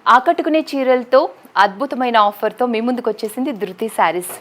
ఆకట్టుకునే చీరలతో అద్భుతమైన ఆఫర్తో మీ ముందుకు వచ్చేసింది ధృతి శారీస్.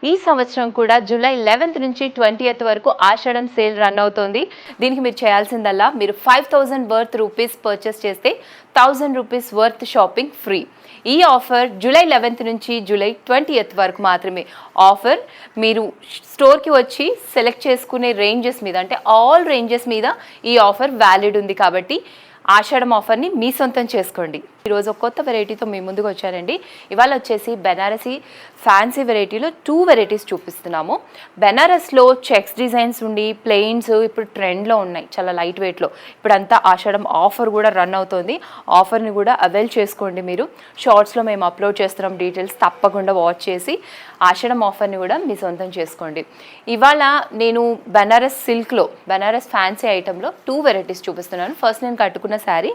ఈ సంవత్సరం కూడా జూలై 11th నుంచి 20th వరకు ఆషాఢం సేల్ రన్ అవుతోంది. దీనికి మీరు చేయాల్సిందల్లా మీరు 5000 వర్త్ రూపీస్ పర్చేస్ చేస్తే 1000 రూపీస్ వర్త్ షాపింగ్ ఫ్రీ. ఈ ఆఫర్ జూలై 11th నుంచి జూలై 20th వరకు మాత్రమే. ఆఫర్ మీరు స్టోర్కి వచ్చి సెలెక్ట్ చేసుకునే రేంజెస్ మీద, అంటే ఆల్ రేంజెస్ మీద ఈ ఆఫర్ వ్యాలిడ్ ఉంది. కాబట్టి ఆషాఢం ఆఫర్ని మీ సొంతం చేసుకోండి. ఈరోజు ఒక కొత్త వెరైటీతో మీ ముందుకు వచ్చానండి. ఇవాళ వచ్చేసి బెనారసీ ఫ్యాన్సీ వెరైటీలో 2 వెరైటీస్ చూపిస్తున్నాము. బెనారస్లో చెక్స్ డిజైన్స్ ఉండి ప్లెయిన్స్ ఇప్పుడు ట్రెండ్లో ఉన్నాయి, చాలా లైట్ వెయిట్లో. ఇప్పుడంతా ఆషాఢం ఆఫర్ కూడా రన్ అవుతుంది. ఆఫర్ని కూడా అవైల్ చేసుకోండి. మీరు షార్ట్స్లో మేము అప్లోడ్ చేస్తున్నాం డీటెయిల్స్, తప్పకుండా వాచ్ చేసి ఆషాఢం ఆఫర్ని కూడా మీ సొంతం చేసుకోండి. ఇవాళ నేను బెనారస్ సిల్క్లో, బెనారస్ ఫ్యాన్సీ ఐటెంలో 2 వెరైటీస్ చూపిస్తున్నాను. ఫస్ట్ నేను కట్టుకున్న శారీ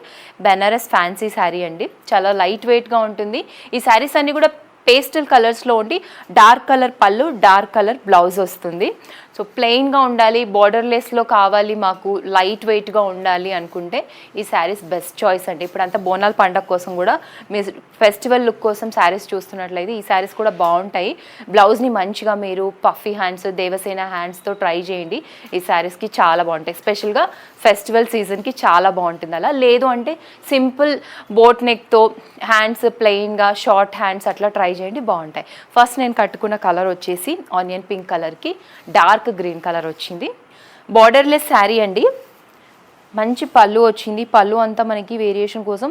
బెనారస్ ఫ్యాన్సీ శారీ అండి. చాలా లైట్ వెయిట్గా ఉంటుంది. ఈ శారీస్ అన్నీ కూడా పేస్టల్ కలర్స్లో ఉండి డార్క్ కలర్ పళ్ళు, డార్క్ కలర్ బ్లౌజ్ వస్తుంది. సో ప్లెయిన్గా ఉండాలి, బార్డర్లెస్లో కావాలి, మాకు లైట్ వెయిట్గా ఉండాలి అనుకుంటే ఈ శారీస్ బెస్ట్ చాయిస్ అండి. ఇప్పుడు అంతా బోనాల పండగ కోసం కూడా మీ ఫెస్టివల్ లుక్ కోసం శారీస్ చూస్తున్నట్లయితే ఈ శారీస్ కూడా బాగుంటాయి. బ్లౌజ్ని మంచిగా మీరు పఫీ హ్యాండ్స్, దేవసేన హ్యాండ్స్తో ట్రై చేయండి. ఈ శారీస్కి చాలా బాగుంటాయి. స్పెషల్గా ఫెస్టివల్ సీజన్కి చాలా బాగుంటుంది. అలా లేదు అంటే సింపుల్ బోట్ నెక్తో హ్యాండ్స్ ప్లెయిన్గా షార్ట్ హ్యాండ్స్ అట్లా ట్రై చేయండి, బాగుంటాయి. ఫస్ట్ నేను కట్టుకున్న కలర్ వచ్చేసి ఆనియన్ పింక్ కలర్కి డార్క్ గ్రీన్ కలర్ వచ్చింది. బార్డర్లెస్ శారీ అండి. మంచి పళ్ళు వచ్చింది. పళ్ళు అంతా మనకి వేరియేషన్ కోసం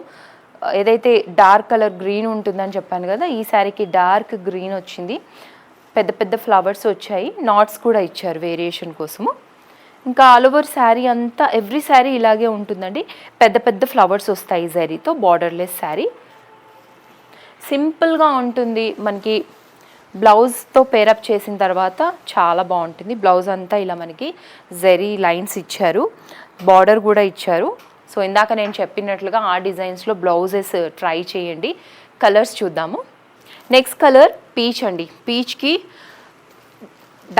ఏదైతే డార్క్ కలర్ గ్రీన్ ఉంటుందని చెప్పాను కదా, ఈ శారీకి డార్క్ గ్రీన్ వచ్చింది. పెద్ద పెద్ద ఫ్లవర్స్ వచ్చాయి, నాట్స్ కూడా ఇచ్చారు వేరియేషన్ కోసము. ఇంకా ఆల్ ఓవర్ శారీ అంతా ఎవ్రీ శారీ ఇలాగే ఉంటుందండి. పెద్ద పెద్ద ఫ్లవర్స్ వస్తాయి జరీతో. బార్డర్లెస్ శారీ సింపుల్గా ఉంటుంది. మనకి బ్లౌజ్తో పేరప్ చేసిన తర్వాత చాలా బాగుంటుంది. బ్లౌజ్ అంతా ఇలా మనకి జరీ లైన్స్ ఇచ్చారు, బార్డర్ కూడా ఇచ్చారు. సో ఇందాక నేను చెప్పినట్లుగా ఆ డిజైన్స్లో బ్లౌజెస్ ట్రై చేయండి. కలర్స్ చూద్దాము. నెక్స్ట్ కలర్ పీచ్ అండి. పీచ్కి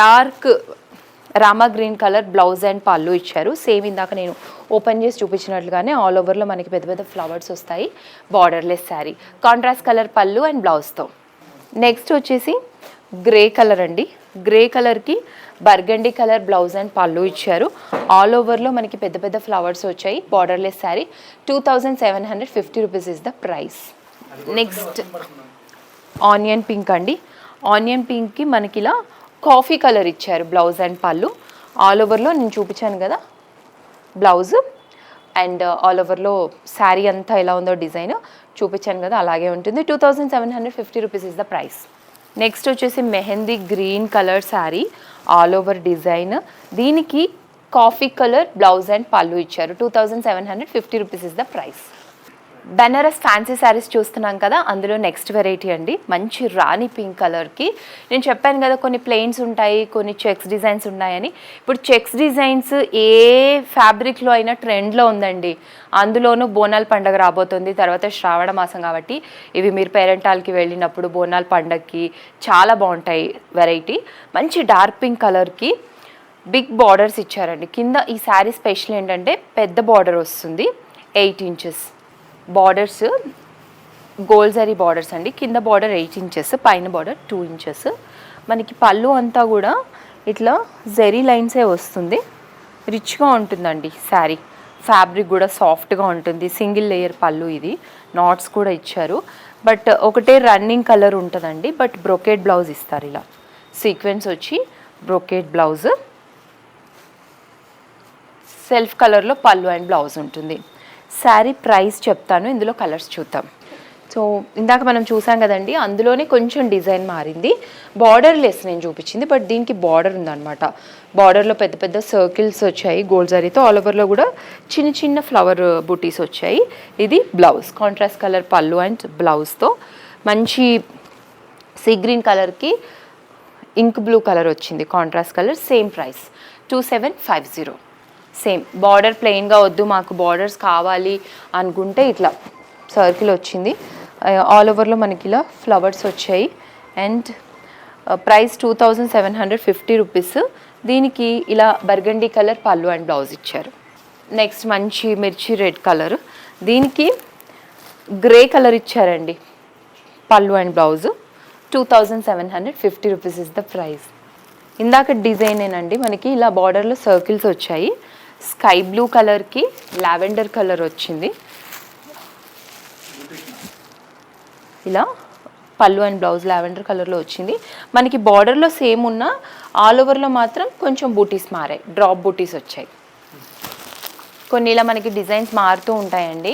dark Rama green colour blouse and పళ్ళు ఇచ్చారు. సేమ్ ఇందాక నేను ఓపెన్ చేసి చూపించినట్లుగానే ఆల్ ఓవర్లో మనకి పెద్ద పెద్ద ఫ్లవర్స్ వస్తాయి. బార్డర్లెస్ శారీ, కాంట్రాస్ట్ కలర్ పళ్ళు అండ్ బ్లౌజ్తో. నెక్స్ట్ వచ్చేసి గ్రే కలర్ అండి. గ్రే కలర్కి బర్గండీ కలర్ బ్లౌజ్ అండ్ పళ్ళు ఇచ్చారు. ఆల్ ఓవర్లో మనకి పెద్ద పెద్ద ఫ్లవర్స్ వచ్చాయి. Borderless sari 2750 rupees is the price. Next onion pink అండి. ఆనియన్ పింక్కి మనకి ఇలా కాఫీ కలర్ ఇచ్చారు బ్లౌజ్ అండ్ పళ్ళు. ఆల్ ఓవర్లో నేను చూపించాను కదా బ్లౌజ్, అండ్ ఆల్ ఓవర్లో శారీ అంతా ఎలా ఉందో డిజైన్ చూపించాను కదా అలాగే ఉంటుంది. 2750 rupees is the price. Next వచ్చేసి mehndi green colour sari, all over design. దీనికి కాఫీ కలర్ బ్లౌజ్ అండ్ పళ్ళు ఇచ్చారు. 2750 rupees is the price. Banaras fancy saris చూస్తున్నాం కదా, అందులో నెక్స్ట్ వెరైటీ అండి. మంచి రాణి పింక్ కలర్కి నేను చెప్పాను కదా కొన్ని ప్లెయిన్స్ ఉంటాయి, కొన్ని చెక్స్ డిజైన్స్ ఉన్నాయని. ఇప్పుడు చెక్స్ డిజైన్స్ ఏ ఫ్యాబ్రిక్లో అయినా ట్రెండ్లో ఉందండి. అందులోనూ బోనాల పండుగ రాబోతుంది, తర్వాత శ్రావణ మాసం కాబట్టి ఇవి మీరు పేరెంటాలకి వెళ్ళినప్పుడు బోనాల పండగకి చాలా బాగుంటాయి వెరైటీ. మంచి డార్క్ పింక్ కలర్కి బిగ్ బార్డర్స్ ఇచ్చారండి. కింద ఈ శారీ స్పెషల్ ఏంటంటే పెద్ద బార్డర్ వస్తుంది, 8 inches borders, gold zari borders అండి. కింద బార్డర్ 8 ఇంచెస్, పైన బార్డర్ 2 ఇంచెస్. మనకి పళ్ళు అంతా కూడా ఇట్లా జరీ లైన్సే వస్తుంది. రిచ్గా ఉంటుందండి శారీ. ఫ్యాబ్రిక్ కూడా సాఫ్ట్గా ఉంటుంది. సింగిల్ లేయర్ పళ్ళు, ఇది నాట్స్ కూడా ఇచ్చారు. బట్ ఒకటే రన్నింగ్ కలర్ ఉంటుందండి. బట్ బ్రొకేట్ బ్లౌజ్ ఇస్తారు, ఇలా సీక్వెన్స్ వచ్చి బ్రొకేట్ బ్లౌజ్, సెల్ఫ్ కలర్లో పళ్ళు అండ్ బ్లౌజ్ ఉంటుంది. శారీ ప్రైస్ చెప్తాను, ఇందులో కలర్స్ చూద్దాం. సో ఇందాక మనం చూసాం కదండి, అందులోనే కొంచెం డిజైన్ మారింది. బార్డర్ లెస్ నేను చూపించింది, బట్ దీనికి బార్డర్ ఉందన్నమాట. బార్డర్లో పెద్ద పెద్ద సర్కిల్స్ వచ్చాయి గోల్డ్ జరీతో, ఆల్ ఓవర్లో కూడా చిన్న చిన్న ఫ్లవర్ బూటీస్ వచ్చాయి. ఇది బ్లౌజ్, కాంట్రాస్ట్ కలర్ పళ్ళు అండ్ బ్లౌజ్తో మంచి సీ గ్రీన్ కలర్కి ఇంక్ బ్లూ కలర్ వచ్చింది, contrast colour. Same price 2750. Same border ప్లెయిన్గా వద్దు మాకు బార్డర్స్ కావాలి అనుకుంటే ఇట్లా సర్కిల్ వచ్చింది. ఆల్ ఓవర్లో మనకి ఇలా ఫ్లవర్స్ వచ్చాయి. And price 2750 rupees. దీనికి ఇలా బర్గండీ కలర్ పళ్ళు అండ్ బ్లౌజ్ ఇచ్చారు. నెక్స్ట్ మంచి మిర్చి రెడ్ కలర్, దీనికి గ్రే కలర్ ఇచ్చారండి పళ్ళు and blouse. 2750 rupees is the price. ఇందాక డిజైనేనండి, మనకి ఇలా బార్డర్లో సర్కిల్స్ వచ్చాయి. స్కై బ్లూ కలర్కి లావెండర్ కలర్ వచ్చింది. ఇలా పళ్ళు అండ్ బ్లౌజ్ లావెండర్ కలర్లో వచ్చింది. మనకి బార్డర్లో సేమ్ ఉన్న ఆల్ ఓవర్లో మాత్రం కొంచెం బూటీస్ మారాయి, డ్రాప్ బూటీస్ వచ్చాయి. కొన్ని ఇలా మనకి డిజైన్స్ మారుతూ ఉంటాయండి,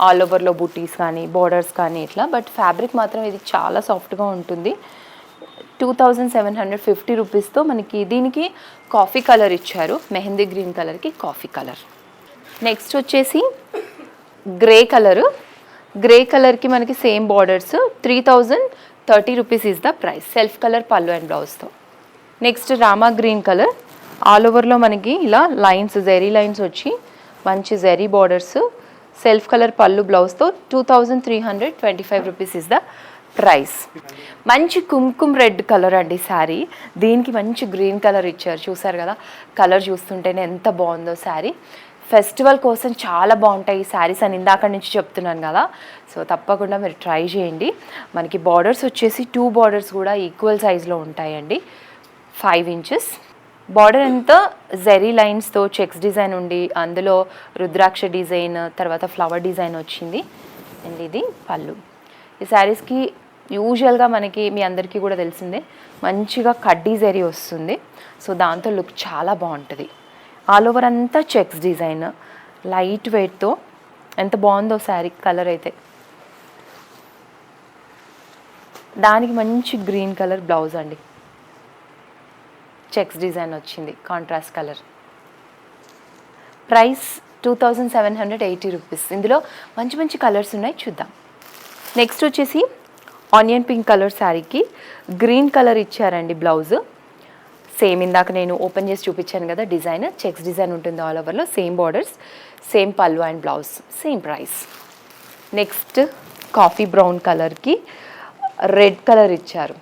ఆల్ ఓవర్లో బూటీస్ కానీ బార్డర్స్ కానీ ఇట్లా. బట్ ఫ్యాబ్రిక్ మాత్రం ఇది చాలా సాఫ్ట్గా ఉంటుంది. 2750 రూపీస్తో మనకి దీనికి కాఫీ కలర్ ఇచ్చారు, మెహందీ గ్రీన్ కలర్కి కాఫీ కలర్. నెక్స్ట్ వచ్చేసి గ్రే కలరు, గ్రే కలర్కి మనకి same borders. 3030 rupees is the price. Self colour పళ్ళు అండ్ బ్లౌజ్తో. Next Rama green colour, all ఓవర్లో మనకి ఇలా లైన్స్, జెరీ లైన్స్ వచ్చి మంచి జెరీ బార్డర్స్, సెల్ఫ్ కలర్ పళ్ళు బ్లౌజ్తో. 2325 రూపీస్ ఈజ్ ద ప్రైస్. మంచి కుంకుమ్ రెడ్ కలర్ అండి శారీ, దీనికి మంచి గ్రీన్ కలర్ ఇచ్చారు. చూసారు కదా, కలర్ చూస్తుంటేనే ఎంత బాగుందో శారీ. ఫెస్టివల్ కోసం చాలా బాగుంటాయి ఈ శారీస్ అని ఇందాక నుంచి చెప్తున్నాను కదా. సో తప్పకుండా మీరు ట్రై చేయండి. మనకి బార్డర్స్ వచ్చేసి 2 బార్డర్స్ కూడా ఈక్వల్ సైజ్లో ఉంటాయండి. 5 ఇంచెస్ బార్డర్ అంతా జెరీ లైన్స్తో చెక్స్ డిజైన్ ఉండి అందులో రుద్రాక్ష డిజైన్, తర్వాత ఫ్లవర్ డిజైన్ వచ్చింది. అండ్ ఇది పళ్ళు. ఈ శారీస్కి యూజువల్గా మనకి మీ అందరికీ కూడా తెలిసిందే, మంచిగా కడ్డీ జరీ వస్తుంది. సో దాంతో లుక్ చాలా బాగుంటుంది. ఆల్ ఓవర్ అంతా చెక్స్ డిజైన్, లైట్ వెయిట్తో ఎంత బాగుందో శారీ కలర్ అయితే. దానికి మంచి గ్రీన్ కలర్ బ్లౌజ్ అండి, చెక్స్ డిజైన్ వచ్చింది, కాంట్రాస్ట్ కలర్. Price 2780 rupees. ఇందులో మంచి మంచి కలర్స్ ఉన్నాయి, చూద్దాం. నెక్స్ట్ వచ్చేసి ఆనియన్ పింక్ కలర్ శారీకి గ్రీన్ కలర్ ఇచ్చారండి బ్లౌజ్. సేమ్ ఇందాక నేను ఓపెన్ చేసి చూపించాను కదా డిజైన్, చెక్స్ డిజైన్ ఉంటుంది ఆల్ ఓవర్లో, సేమ్ బార్డర్స్, సేమ్ పళ్ళు and blouse, same price. Next coffee brown కలర్కి రెడ్ కలర్ ఇచ్చారు,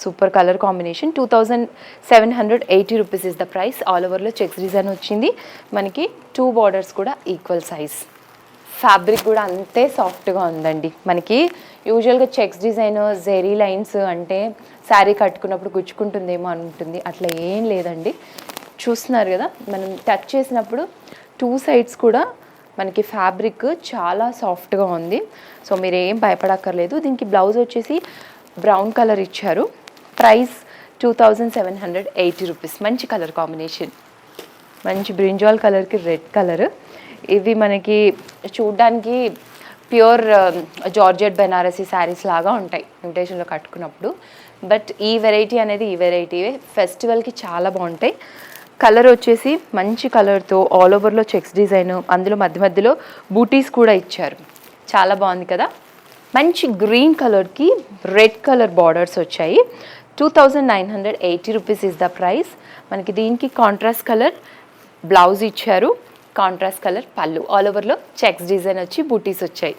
super colour combination. 2780 rupees is the price. All ఓవర్లో చెక్స్ డిజైన్ వచ్చింది. మనకి 2 బార్డర్స్ కూడా ఈక్వల్ సైజ్. ఫ్యాబ్రిక్ కూడా అంతే సాఫ్ట్గా ఉందండి. మనకి యూజువల్గా చెక్స్ డిజైన్, జెరీ లైన్స్ అంటే శారీ కట్టుకున్నప్పుడు గుచ్చుకుంటుందేమో అనుకుంటుంది, అట్లా ఏం లేదండి. చూస్తున్నారు కదా, మనం టచ్ చేసినప్పుడు 2 సైడ్స్ కూడా మనకి ఫ్యాబ్రిక్ చాలా సాఫ్ట్గా ఉంది. సో మీరు ఏం భయపడక్కర్లేదు. దీనికి బ్లౌజ్ వచ్చేసి బ్రౌన్ కలర్ ఇచ్చారు. Price 2780 rupees. మంచి కలర్ కాంబినేషన్, మంచి బ్రింజాల్ కలర్కి రెడ్ కలర్. ఇవి మనకి చూడ్డానికి ప్యూర్ జార్జెట్ బెనారసీ శారీస్ లాగా ఉంటాయి ఇన్విటేషన్లో కట్టుకున్నప్పుడు. బట్ ఈ వెరైటీ అనేది ఈ వెరైటీ ఫెస్టివల్కి చాలా బాగుంటాయి. కలర్ వచ్చేసి మంచి కలర్తో ఆల్ ఓవర్లో చెక్స్ డిజైన్, అందులో మధ్య మధ్యలో బూటీస్ కూడా ఇచ్చారు, చాలా బాగుంది కదా. మంచి గ్రీన్ కలర్కి రెడ్ కలర్ బార్డర్స్ వచ్చాయి. 2980 రూపీస్ ఇస్ ద ప్రైస్. మనకి దీనికి కాంట్రాస్ట్ కలర్ బ్లౌజ్ ఇచ్చారు, కాంట్రాస్ట్ కలర్ పళ్ళు, ఆల్ ఓవర్లో చెక్స్ డిజైన్ వచ్చి బూటీస్ వచ్చాయి.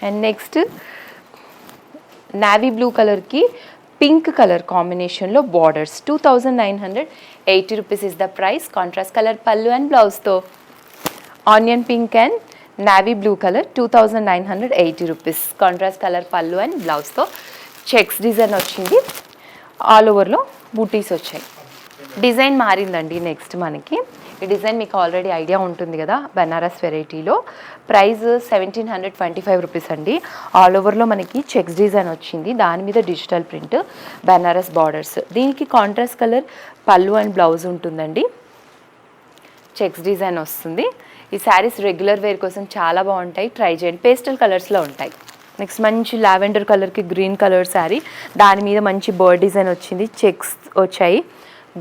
అండ్ నెక్స్ట్ నావీ బ్లూ కలర్కి పింక్ కలర్ కాంబినేషన్లో borders. 2980 rupees is the price. Contrast colour పళ్ళు అండ్ బ్లౌజ్తో. Onion pink and navy blue colour 2980 rupees. Contrast colour పళ్ళు అండ్ బ్లౌజ్తో చెక్స్ డిజైన్ వచ్చింది, ఆల్ ఓవర్లో బూటీస్ వచ్చాయి. డిజైన్ మారిందండి. నెక్స్ట్ మనకి ఈ డిజైన్ మీకు ఆల్రెడీ ఐడియా ఉంటుంది కదా, బెనారస్ వెరైటీలో. ప్రైస్ 1725 రూపీస్ అండి. ఆల్ ఓవర్లో మనకి చెక్స్ డిజైన్ వచ్చింది, దాని మీద డిజిటల్ ప్రింట్, బెనారస్ బార్డర్స్. దీనికి కాంట్రాస్ట్ కలర్ పళ్ళు అండ్ బ్లౌజ్ ఉంటుందండి, చెక్స్ డిజైన్ వస్తుంది. ఈ శారీస్ రెగ్యులర్ వేర్ కోసం చాలా బాగుంటాయి, ట్రై చేయండి. పేస్టల్ కలర్స్లో ఉంటాయి. నెక్స్ట్ మంచి లావెండర్ కలర్కి గ్రీన్ కలర్ శారీ, దాని మీద మంచి బర్డ్ డిజైన్ వచ్చింది, చెక్స్ వచ్చాయి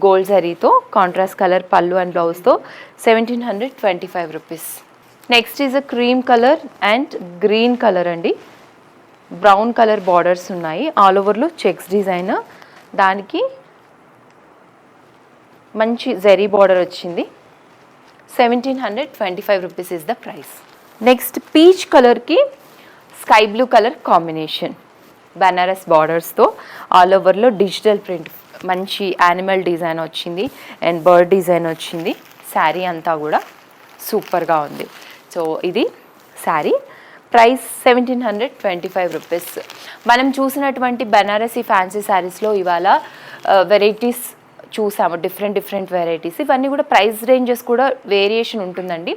గోల్డ్ జరీతో, కాంట్రాస్ట్ కలర్ పళ్ళు అండ్ బ్లౌజ్తో 1725 rupees. Next is a cream colour and green colour అండి, బ్రౌన్ కలర్ బార్డర్స్ ఉన్నాయి, ఆల్ ఓవర్లో చెక్స్ డిజైన్, దానికి మంచి జరీ బార్డర్ వచ్చింది. 1725 rupees is the price. Next peach కలర్కి sky blue colour combination, Banaras బార్డర్స్తో ఆల్ ఓవర్లో డిజిటల్ ప్రింట్, మంచి యానిమల్ డిజైన్ వచ్చింది అండ్ బర్డ్ డిజైన్ వచ్చింది. శారీ అంతా కూడా సూపర్గా ఉంది. సో ఇది శారీ ప్రైస్ 1725 రూపీస్. మనం చూసినటువంటి బనారసీ ఫ్యాన్సీ శారీస్లో ఇవాళ వెరైటీస్ చూసాము, డిఫరెంట్ వెరైటీస్. ఇవన్నీ కూడా ప్రైస్ రేంజెస్ కూడా వేరియేషన్ ఉంటుందండి.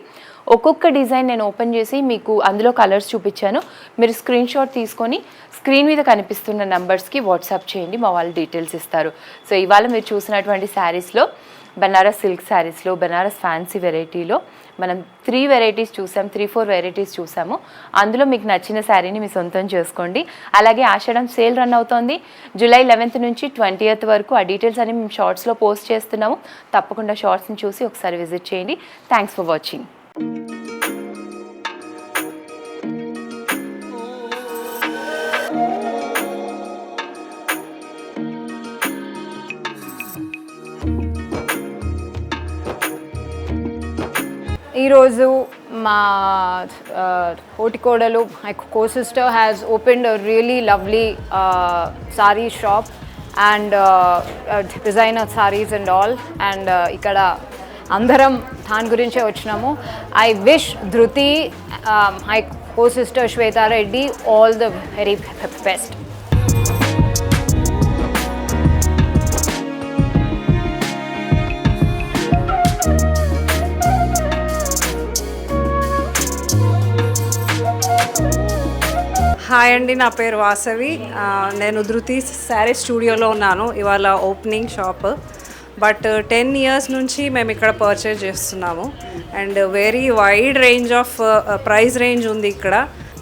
ఒక్కొక్క డిజైన్ నేను ఓపెన్ చేసి మీకు అందులో కలర్స్ చూపించాను, మీరు స్క్రీన్ షాట్ తీసుకొని స్క్రీన్ మీద కనిపిస్తున్న నెంబర్స్కి వాట్సాప్ చేయండి, మా వాళ్ళు డీటెయిల్స్ ఇస్తారు. సో ఇవాళ మీరు చూసినటువంటి శారీస్లో, బనారస్ సిల్క్ శారీస్లో, బనారస్ ఫ్యాన్సీ వెరైటీలో మనం 3 వెరైటీస్ చూసాం, 3-4 వెరైటీస్ చూసాము. అందులో మీకు నచ్చిన శారీని మీ సొంతం చేసుకోండి. అలాగే ఆషాఢం సేల్ రన్ అవుతోంది జూలై 11th నుంచి 20th వరకు. ఆ డీటెయిల్స్ అని మేము షార్ట్స్లో పోస్ట్ చేస్తున్నాము, తప్పకుండా షార్ట్స్ని చూసి ఒకసారి విజిట్ చేయండి. Thanks for watching. ఈరోజు మా ఓటికోడలు, my co-sister has opened a really lovely saree shop and designer sarees and all, and ఇక్కడ అందరం దాని గురించే వచ్చినాము. I wish Dhruti, my co-sister Shweta Reddy, all the very best. Hi అండి, నా పేరు వాసవి. నేను ధృతి శారీ స్టూడియోలో ఉన్నాను. ఇవాళ ఓపెనింగ్ షాప్, బట్ 10 years నుంచి మేము ఇక్కడ పర్చేజ్ చేస్తున్నాము. And very wide range of price range ఉంది ఇక్కడ.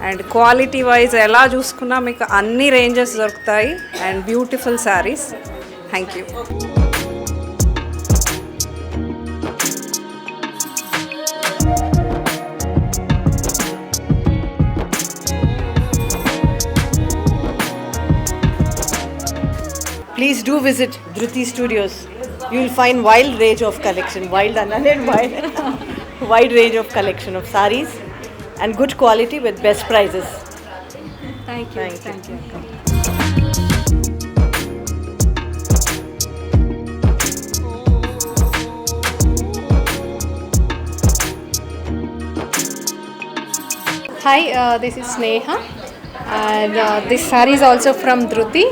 అండ్ క్వాలిటీ వైజ్ ఎలా చూసుకున్నా మీకు అన్ని రేంజెస్ దొరుకుతాయి and beautiful saris. Thank you. Please do visit Dhruti Studios. You will find wild range of collection, wild and wild, wide range of collection of sarees and good quality with best prices. Thank you. Thank you. Hi, this is Sneha, and this saree is also from Dhruti,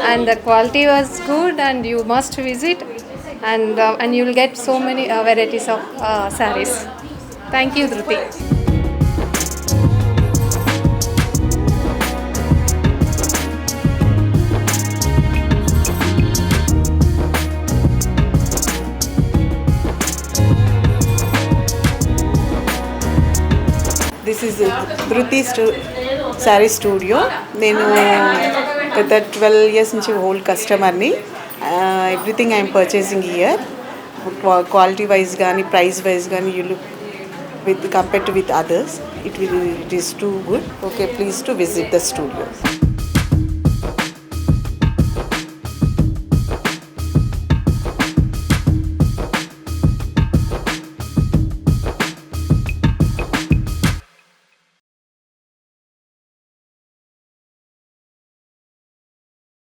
and the quality was good, and you must visit, and you will get so many varieties of sarees. Thank you, Dhruti. This is Dhruti Saree Studio. నేను గత 12 years నుంచి old కస్టమర్ని. Everything I'm purchasing here. Quality wise కానీ price wise కానీ you look with compared to with others, it is too good. Okay, please to visit the studio.